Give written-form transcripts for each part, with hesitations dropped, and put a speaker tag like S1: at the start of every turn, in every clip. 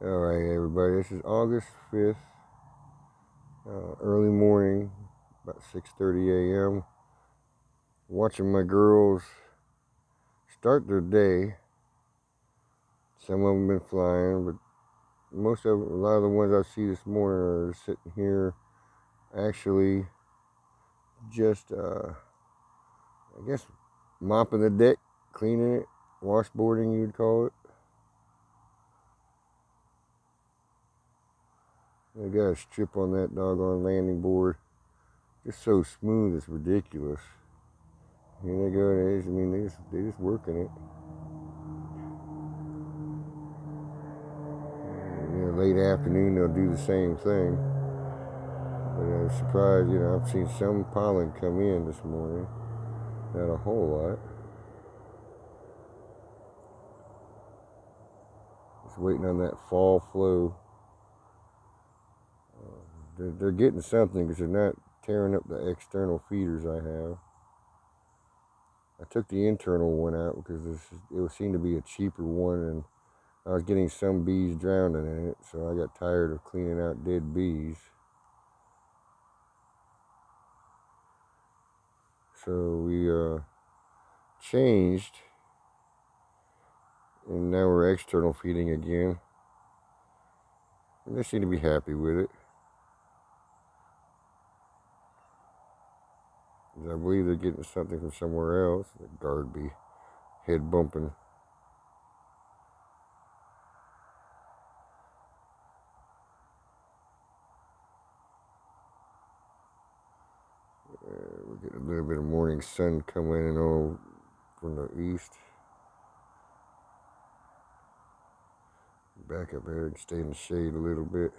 S1: Alright, everybody, this is August 5th, early morning, about 6:30 a.m. Watching my girls start their day. Some of them been flying, but a lot of the ones I see this morning are sitting here actually just, I guess, mopping the deck, cleaning it, washboarding, you'd call it. They got a strip on that doggone landing board. Just so smooth, it's ridiculous. Here they go. They just working it. Late afternoon they'll do the same thing. But I'm surprised, I've seen some pollen come in this morning. Not a whole lot. Just waiting on that fall flow. They're getting something because they're not tearing up the external feeders I have. I took the internal one out because it seemed to be a cheaper one, and I was getting some bees drowning in it, so I got tired of cleaning out dead bees. So we changed, and now we're external feeding again. And they seem to be happy with it. I believe they're getting something from somewhere else. The guard bee head bumping. We're getting a little bit of morning sun coming in all from the east. Back up there and stay in the shade a little bit.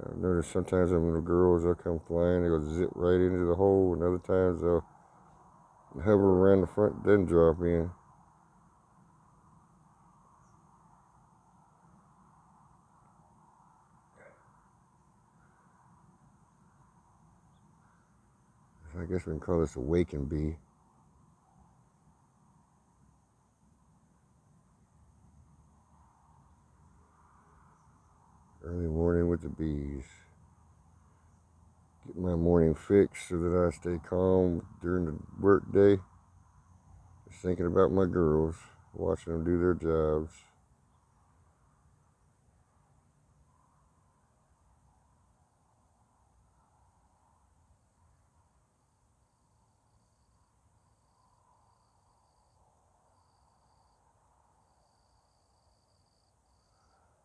S1: I've noticed sometimes when the girls, they'll come flying, they'll zip right into the hole, and other times they'll hover around the front, then drop in. I guess we can call this a waking bee. Early morning with the bees. Get my morning fix so that I stay calm during the work day. Just thinking about my girls, watching them do their jobs.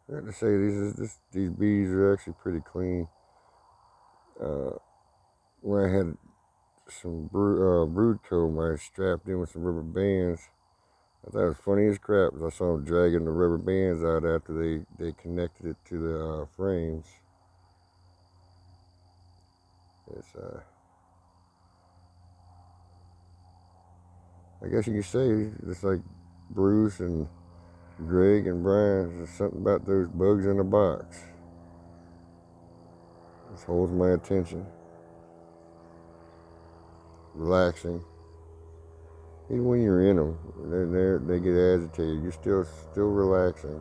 S1: I have to say, these bees are actually pretty clean. When I had some brood comb, I strapped in with some rubber bands. I thought it was funny as crap as I saw them dragging the rubber bands out after they connected it to the frames. It's I guess you could say it's like Bruce and Greg and Brian. There's something about those bugs in a box. This holds my attention. Relaxing. Even when you're in them, they get agitated. You're still relaxing.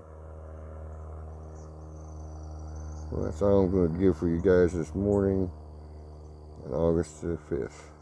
S1: Well, that's all I'm going to give for you guys this morning on August the 5th.